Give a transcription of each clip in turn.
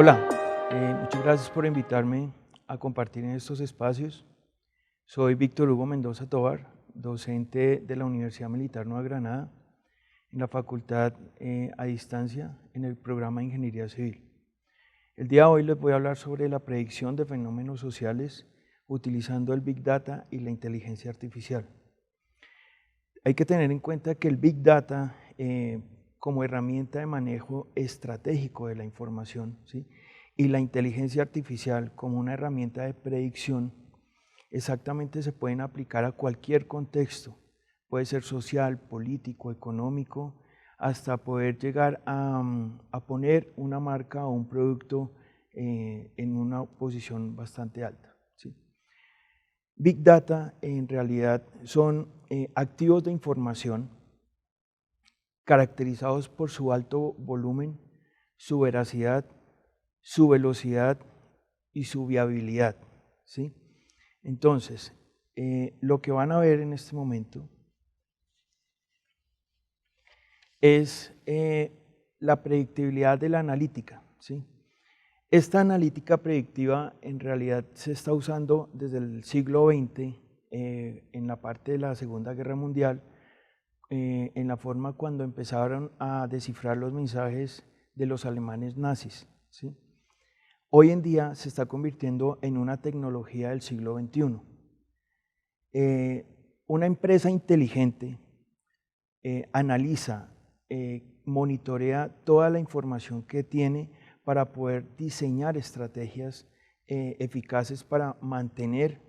Hola, muchas gracias por invitarme a compartir en estos espacios. Soy Víctor Hugo Mendoza Tovar, docente de la Universidad Militar Nueva Granada, en la Facultad a Distancia, en el programa de Ingeniería Civil. El día de hoy les voy a hablar sobre la predicción de fenómenos sociales utilizando el Big Data y la inteligencia artificial. Hay que tener en cuenta que el Big Data, como herramienta de manejo estratégico de la información, ¿sí?, y la inteligencia artificial como una herramienta de predicción, exactamente se pueden aplicar a cualquier contexto. Puede ser social, político, económico, hasta poder llegar a poner una marca o un producto en una posición bastante alta, ¿sí? Big Data en realidad son activos de información caracterizados por su alto volumen, su veracidad, su velocidad y su viabilidad, ¿sí? Entonces, lo que van a ver en este momento es la predictibilidad de la analítica, ¿sí? Esta analítica predictiva en realidad se está usando desde el siglo XX en la parte de la Segunda Guerra Mundial, en la forma cuando empezaron a descifrar los mensajes de los alemanes nazis, ¿sí? Hoy en día se está convirtiendo en una tecnología del siglo XXI. Una empresa inteligente analiza, monitorea toda la información que tiene para poder diseñar estrategias eficaces para mantener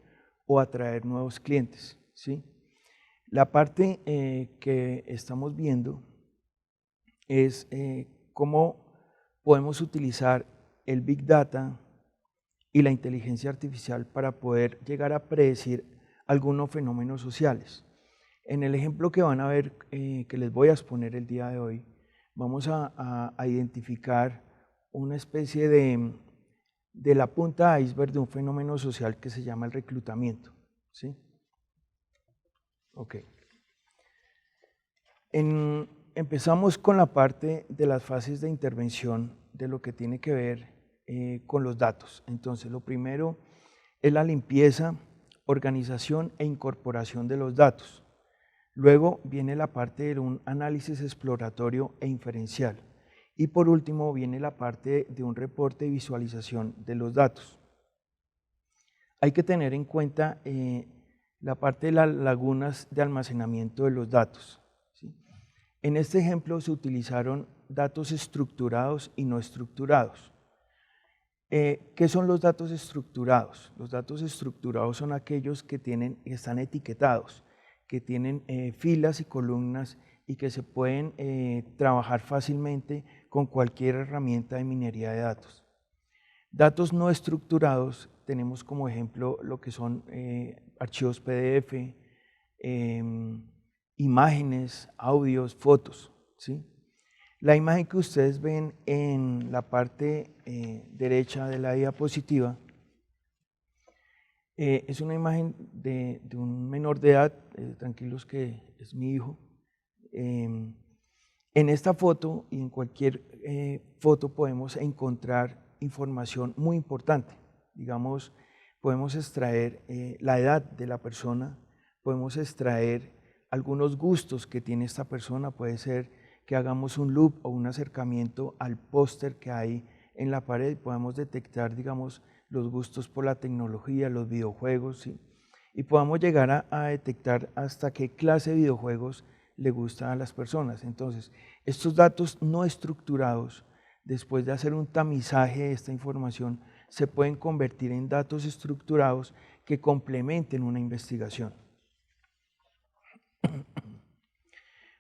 o atraer nuevos clientes, ¿sí? La parte que estamos viendo es cómo podemos utilizar el Big Data y la inteligencia artificial para poder llegar a predecir algunos fenómenos sociales. En el ejemplo que van a ver, que les voy a exponer el día de hoy, vamos a identificar una especie de la punta de iceberg de un fenómeno social que se llama el reclutamiento, ¿sí? Ok. Empezamos con la parte de las fases de intervención de lo que tiene que ver con los datos. Entonces, lo primero es la limpieza, organización e incorporación de los datos. Luego viene la parte de un análisis exploratorio e inferencial. Y por último viene la parte de un reporte y visualización de los datos. Hay que tener en cuenta la parte de las lagunas de almacenamiento de los datos, ¿sí? En este ejemplo se utilizaron datos estructurados y no estructurados. ¿Qué son los datos estructurados? Los datos estructurados son aquellos que están etiquetados, que tienen filas y columnas y que se pueden trabajar fácilmente con cualquier herramienta de minería de datos. Datos no estructurados tenemos como ejemplo lo que son archivos PDF, imágenes, audios, fotos, ¿sí? La imagen que ustedes ven en la parte derecha de la diapositiva es una imagen de un menor de edad, tranquilos que es mi hijo. En esta foto y en cualquier foto podemos encontrar información muy importante. Digamos, podemos extraer la edad de la persona, podemos extraer algunos gustos que tiene esta persona, puede ser que hagamos un loop o un acercamiento al póster que hay en la pared y podamos detectar, digamos, los gustos por la tecnología, los videojuegos, ¿sí? Y podamos llegar a detectar hasta qué clase de videojuegos le gusta a las personas. Entonces, estos datos no estructurados, después de hacer un tamizaje de esta información, se pueden convertir en datos estructurados que complementen una investigación.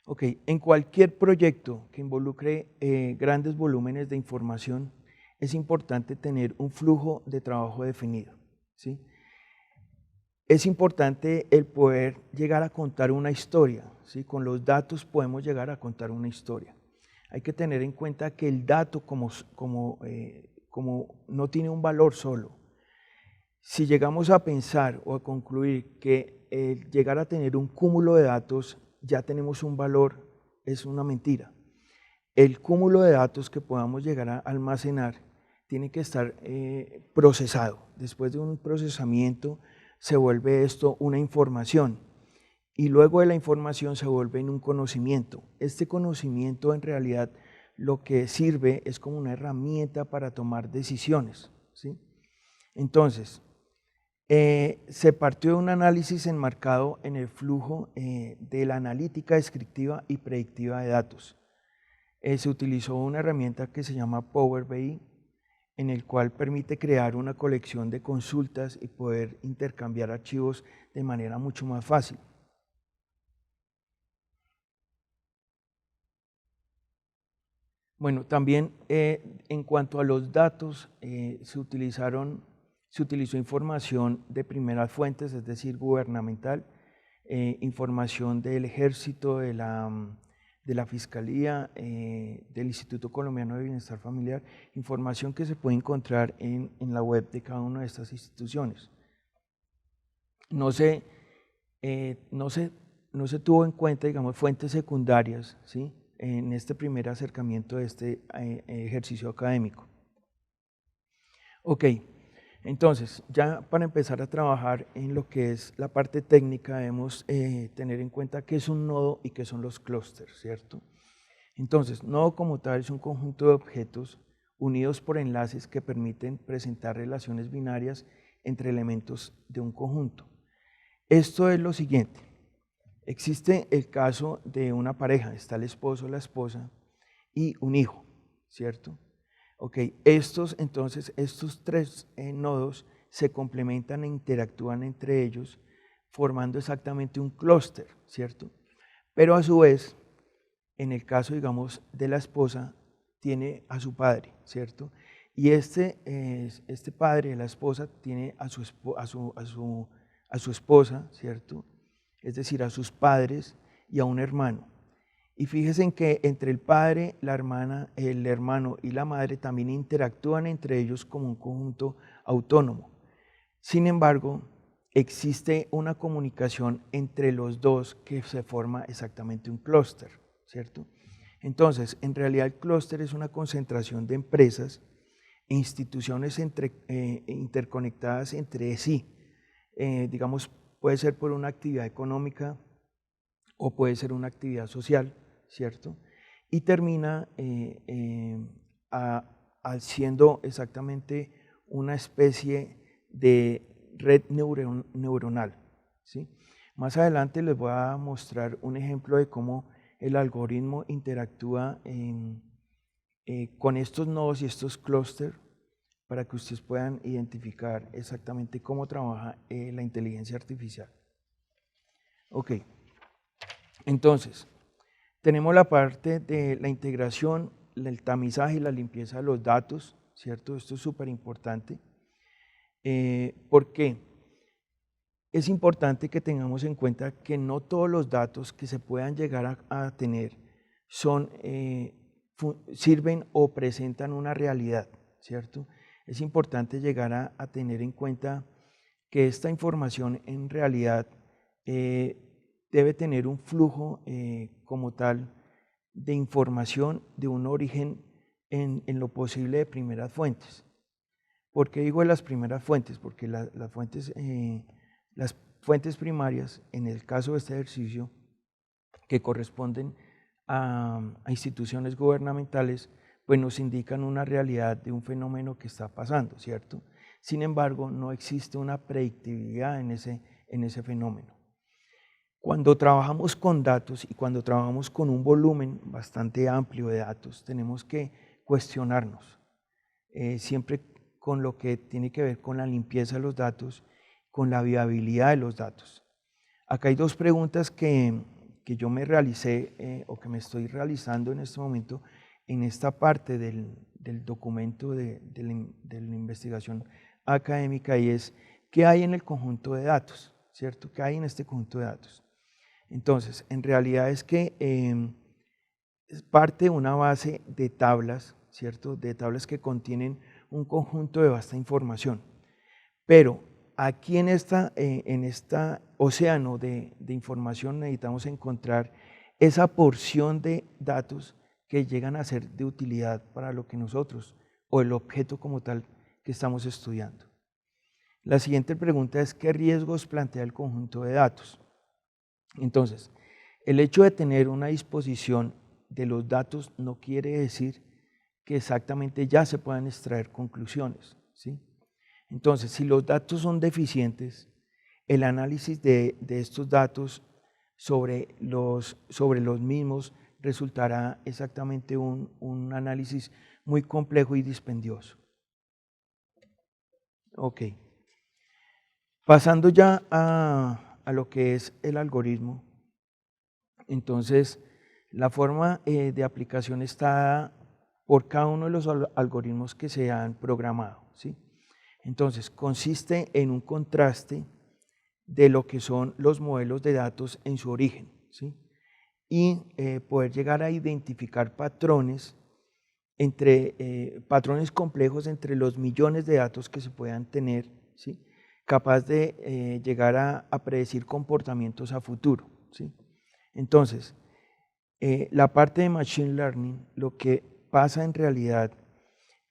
Ok, en cualquier proyecto que involucre grandes volúmenes de información, es importante tener un flujo de trabajo definido, ¿sí? Es importante el poder llegar a contar una historia, ¿sí? Con los datos podemos llegar a contar una historia. Hay que tener en cuenta que el dato como no tiene un valor solo. Si llegamos a pensar o a concluir que llegar a tener un cúmulo de datos ya tenemos un valor, es una mentira. El cúmulo de datos que podamos llegar a almacenar tiene que estar procesado. Después de un procesamiento se vuelve esto una información y luego de la información se vuelve en un conocimiento. Este conocimiento en realidad lo que sirve es como una herramienta para tomar decisiones, ¿sí? Entonces, se partió de un análisis enmarcado en el flujo de la analítica descriptiva y predictiva de datos. Se utilizó una herramienta que se llama Power BI, en el cual permite crear una colección de consultas y poder intercambiar archivos de manera mucho más fácil. Bueno, también en cuanto a los datos, se utilizó información de primeras fuentes, es decir, gubernamental, información del Ejército, de la Fiscalía, del Instituto Colombiano de Bienestar Familiar, información que se puede encontrar en la web de cada una de estas instituciones. No se tuvo en cuenta, digamos, fuentes secundarias, ¿sí?, en este primer acercamiento de este ejercicio académico. Ok, entonces, ya para empezar a trabajar en lo que es la parte técnica, debemos tener en cuenta qué es un nodo y qué son los clústeres, ¿cierto? Entonces, nodo como tal es un conjunto de objetos unidos por enlaces que permiten presentar relaciones binarias entre elementos de un conjunto. Esto es lo siguiente. Existe el caso de una pareja, está el esposo o la esposa y un hijo, ¿cierto? Ok, estos tres nodos se complementan e interactúan entre ellos formando exactamente un clúster, ¿cierto? Pero a su vez, en el caso, digamos, de la esposa, tiene a su padre, ¿cierto? Y este padre de la esposa tiene a su esposa, ¿cierto? Es decir, a sus padres y a un hermano. Y fíjense en que entre el padre, la hermana, el hermano y la madre también interactúan entre ellos como un conjunto autónomo. Sin embargo, existe una comunicación entre los dos que se forma exactamente un clúster, ¿cierto? Entonces, en realidad el clúster es una concentración de empresas e instituciones interconectadas entre sí. Digamos, puede ser por una actividad económica o puede ser una actividad social, ¿cierto? Y termina siendo exactamente una especie de red neuronal, ¿sí? Más adelante les voy a mostrar un ejemplo de cómo el algoritmo interactúa con estos nodos y estos clústeres para que ustedes puedan identificar exactamente cómo trabaja la inteligencia artificial. Ok, entonces, tenemos la parte de la integración, el tamizaje y la limpieza de los datos, ¿cierto? Esto es súper importante. ¿Por qué? Es importante que tengamos en cuenta que no todos los datos que se puedan llegar a tener sirven o presentan una realidad, ¿cierto? Es importante llegar a tener en cuenta que esta información en realidad debe tener un flujo como tal de información de un origen en lo posible de primeras fuentes. ¿Por qué digo de las primeras fuentes? Porque las fuentes primarias, en el caso de este ejercicio, que corresponden a instituciones gubernamentales, pues nos indican una realidad de un fenómeno que está pasando, ¿cierto? Sin embargo, no existe una predictibilidad en ese fenómeno. Cuando trabajamos con datos y cuando trabajamos con un volumen bastante amplio de datos, tenemos que cuestionarnos, siempre con lo que tiene que ver con la limpieza de los datos, con la viabilidad de los datos. Acá hay dos preguntas que yo me realicé o que me estoy realizando en este momento en esta parte del documento de la investigación académica, y es ¿qué hay en el conjunto de datos? ¿Cierto? ¿Qué hay en este conjunto de datos? Entonces, en realidad es que es parte de una base de tablas, ¿cierto? De tablas que contienen un conjunto de vasta información. Pero aquí en este océano de información necesitamos encontrar esa porción de datos que llegan a ser de utilidad para lo que nosotros o el objeto como tal que estamos estudiando. La siguiente pregunta es: ¿qué riesgos plantea el conjunto de datos? Entonces, el hecho de tener una disposición de los datos no quiere decir que exactamente ya se puedan extraer conclusiones, ¿sí? Entonces, si los datos son deficientes, el análisis de estos datos sobre los mismos resultará exactamente un análisis muy complejo y dispendioso. Ok. Pasando ya a lo que es el algoritmo, entonces la forma de aplicación está dada por cada uno de los algoritmos que se han programado, ¿sí? Entonces consiste en un contraste de lo que son los modelos de datos en su origen, ¿sí? Y poder llegar a identificar patrones patrones complejos entre los millones de datos que se puedan tener, ¿sí? Capaz de llegar a predecir comportamientos a futuro, ¿sí? Entonces, la parte de Machine Learning, lo que pasa en realidad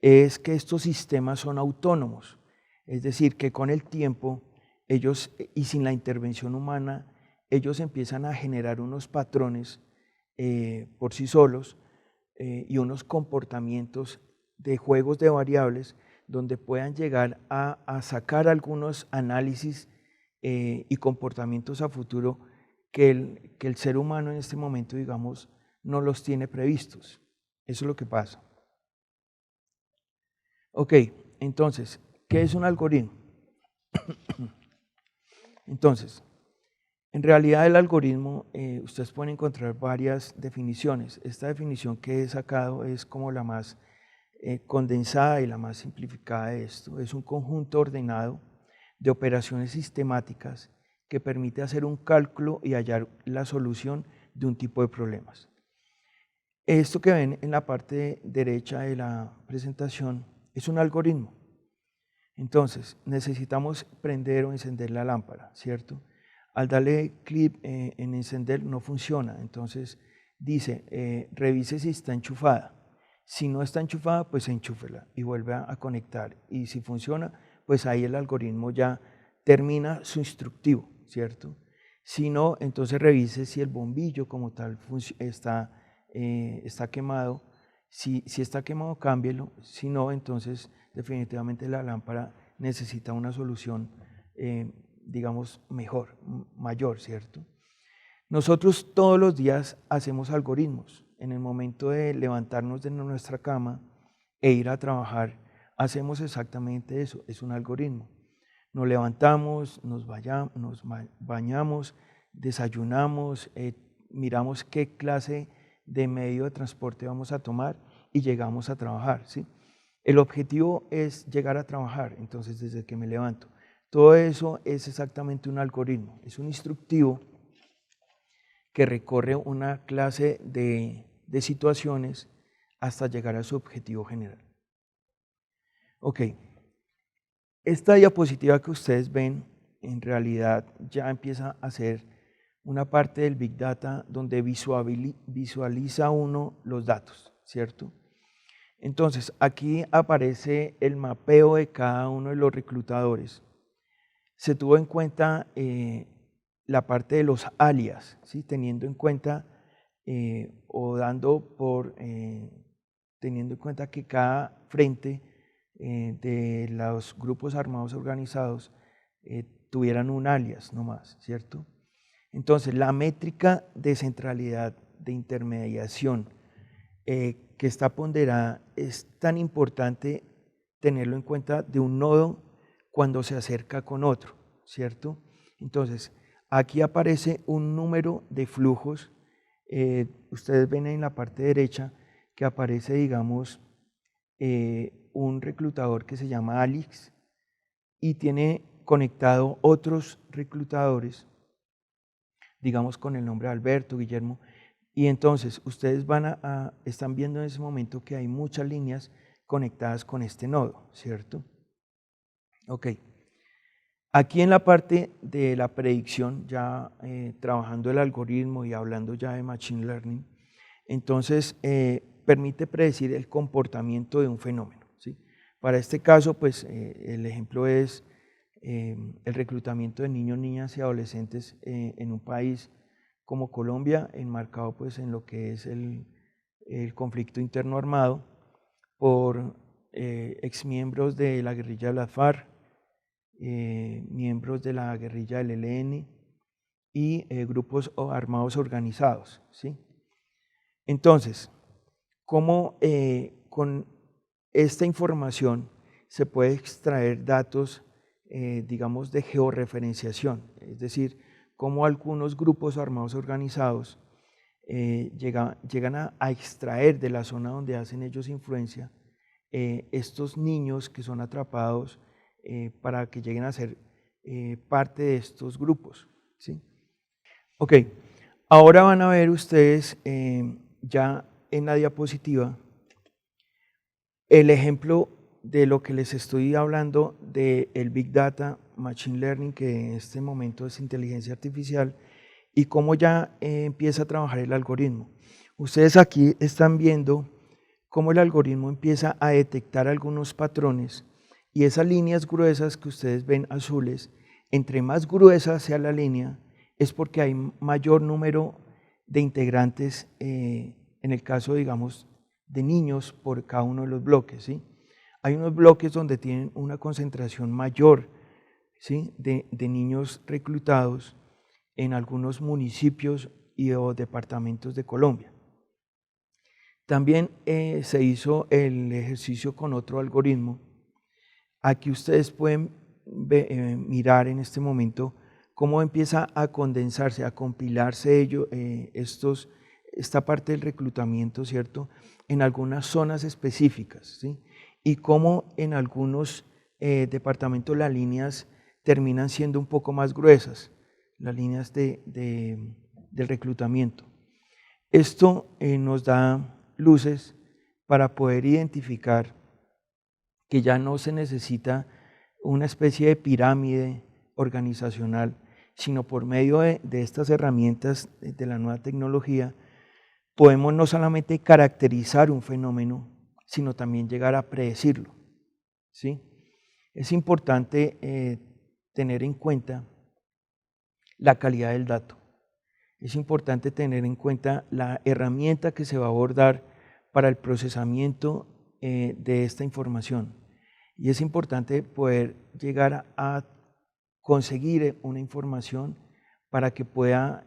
es que estos sistemas son autónomos, es decir, que con el tiempo ellos, y sin la intervención humana, ellos empiezan a generar unos patrones por sí solos y unos comportamientos de juegos de variables donde puedan llegar a sacar algunos análisis y comportamientos a futuro que el ser humano en este momento, digamos, no los tiene previstos. Eso es lo que pasa. Ok, entonces, ¿qué es un algoritmo? Entonces, en realidad el algoritmo, ustedes pueden encontrar varias definiciones. Esta definición que he sacado es como la más condensada y la más simplificada de esto. Es un conjunto ordenado de operaciones sistemáticas que permite hacer un cálculo y hallar la solución de un tipo de problemas. Esto que ven en la parte derecha de la presentación es un algoritmo. Entonces, necesitamos prender o encender la lámpara, ¿cierto? Al darle clic en encender no funciona, entonces dice, revise si está enchufada. Si no está enchufada, pues enchúfela y vuelve a conectar. Y si funciona, pues ahí el algoritmo ya termina su instructivo, ¿cierto? Si no, entonces revise si el bombillo como tal está quemado. Si está quemado, cámbielo. Si no, entonces definitivamente la lámpara necesita una solución, digamos, mejor, mayor, ¿cierto? Nosotros todos los días hacemos algoritmos. En el momento de levantarnos de nuestra cama e ir a trabajar, hacemos exactamente eso, es un algoritmo. Nos levantamos, nos bañamos, desayunamos, miramos qué clase de medio de transporte vamos a tomar y llegamos a trabajar, ¿sí? El objetivo es llegar a trabajar, entonces desde que me levanto. Todo eso es exactamente un algoritmo, es un instructivo que recorre una clase de situaciones hasta llegar a su objetivo general. Ok, esta diapositiva que ustedes ven en realidad ya empieza a ser una parte del Big Data donde visualiza uno los datos, ¿cierto? Entonces, aquí aparece el mapeo de cada uno de los reclutadores. Se tuvo en cuenta la parte de los alias, ¿sí? Teniendo en cuenta teniendo en cuenta que cada frente de los grupos armados organizados tuvieran un alias nomás, ¿cierto? Entonces, la métrica de centralidad, de intermediación, que está ponderada, es tan importante tenerlo en cuenta de un nodo cuando se acerca con otro, ¿cierto? Entonces, aquí aparece un número de flujos. Ustedes ven en la parte derecha que aparece, digamos, un reclutador que se llama Alex y tiene conectado otros reclutadores, digamos con el nombre de Alberto, Guillermo, y entonces ustedes están viendo en ese momento que hay muchas líneas conectadas con este nodo, ¿cierto? Ok. Aquí en la parte de la predicción, ya trabajando el algoritmo y hablando ya de Machine Learning, entonces permite predecir el comportamiento de un fenómeno, ¿sí? Para este caso, pues el ejemplo es el reclutamiento de niños, niñas y adolescentes en un país como Colombia, enmarcado pues en lo que es el conflicto interno armado por exmiembros de la guerrilla de las FARC, miembros de la guerrilla del ELN y grupos armados organizados, ¿sí? Entonces, ¿cómo con esta información se puede extraer datos, digamos, de georreferenciación? Es decir, cómo algunos grupos armados organizados llegan a extraer de la zona donde hacen ellos influencia estos niños que son atrapados para que lleguen a ser parte de estos grupos, ¿sí? Ok, ahora van a ver ustedes ya en la diapositiva el ejemplo de lo que les estoy hablando del Big Data, Machine Learning, que en este momento es inteligencia artificial, y cómo ya empieza a trabajar el algoritmo. Ustedes aquí están viendo cómo el algoritmo empieza a detectar algunos patrones y esas líneas gruesas que ustedes ven azules, entre más gruesa sea la línea, es porque hay mayor número de integrantes, en el caso, digamos, de niños por cada uno de los bloques, ¿sí? Hay unos bloques donde tienen una concentración mayor, ¿sí?, de niños reclutados en algunos municipios y o departamentos de Colombia. También se hizo el ejercicio con otro algoritmo. Aquí ustedes pueden mirar en este momento cómo empieza a condensarse, a compilarse esta parte del reclutamiento, ¿cierto?, en algunas zonas específicas, ¿sí? Y cómo en algunos departamentos las líneas terminan siendo un poco más gruesas, las líneas del reclutamiento. Esto nos da luces para poder identificar que ya no se necesita una especie de pirámide organizacional, sino por medio de estas herramientas de la nueva tecnología, podemos no solamente caracterizar un fenómeno, sino también llegar a predecirlo, ¿sí? Es importante tener en cuenta la calidad del dato. Es importante tener en cuenta la herramienta que se va a abordar para el procesamiento de esta información. Y es importante poder llegar a conseguir una información para que pueda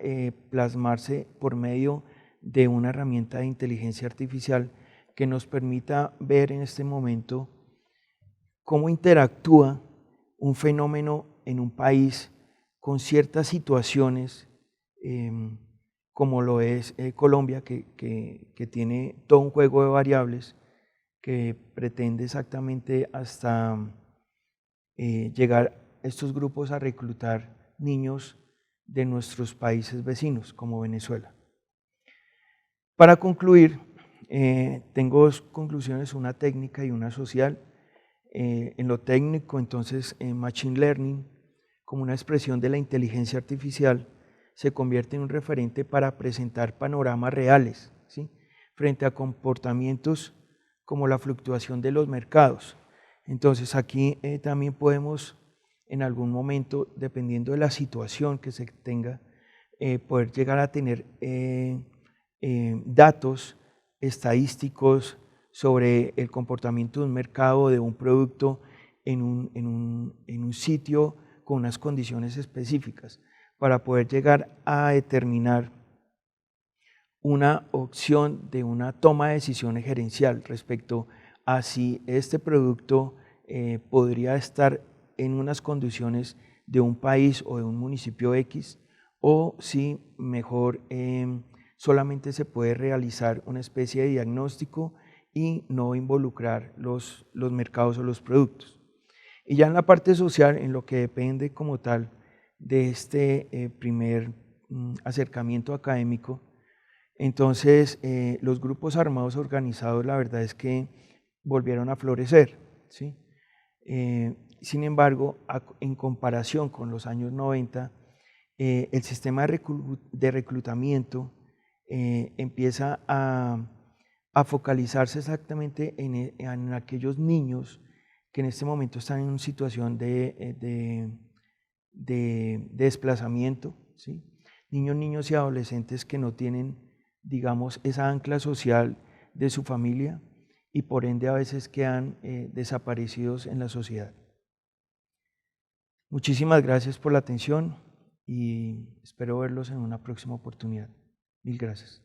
plasmarse por medio de una herramienta de inteligencia artificial que nos permita ver en este momento cómo interactúa un fenómeno en un país con ciertas situaciones, como lo es Colombia, que tiene todo un juego de variables que pretende exactamente hasta llegar estos grupos a reclutar niños de nuestros países vecinos, como Venezuela. Para concluir, tengo dos conclusiones, una técnica y una social. En lo técnico, entonces, Machine Learning, como una expresión de la inteligencia artificial, se convierte en un referente para presentar panoramas reales, ¿sí?, frente a comportamientos como la fluctuación de los mercados. Entonces aquí también podemos en algún momento, dependiendo de la situación que se tenga, poder llegar a tener datos estadísticos sobre el comportamiento de un mercado, de un producto en un sitio con unas condiciones específicas, para poder llegar a determinar una opción de una toma de decisiones gerencial respecto a si este producto podría estar en unas condiciones de un país o de un municipio X, o si mejor solamente se puede realizar una especie de diagnóstico y no involucrar los mercados o los productos. Y ya en la parte social, en lo que depende como tal de este primer acercamiento académico, entonces los grupos armados organizados, la verdad es que volvieron a florecer, ¿sí? Sin embargo, en comparación con los años 90, el sistema de reclutamiento empieza a focalizarse exactamente en aquellos niños que en este momento están en una situación de desplazamiento, ¿sí? Niños y adolescentes que no tienen, digamos, esa ancla social de su familia y por ende a veces quedan desaparecidos en la sociedad. Muchísimas gracias por la atención y espero verlos en una próxima oportunidad. Mil gracias.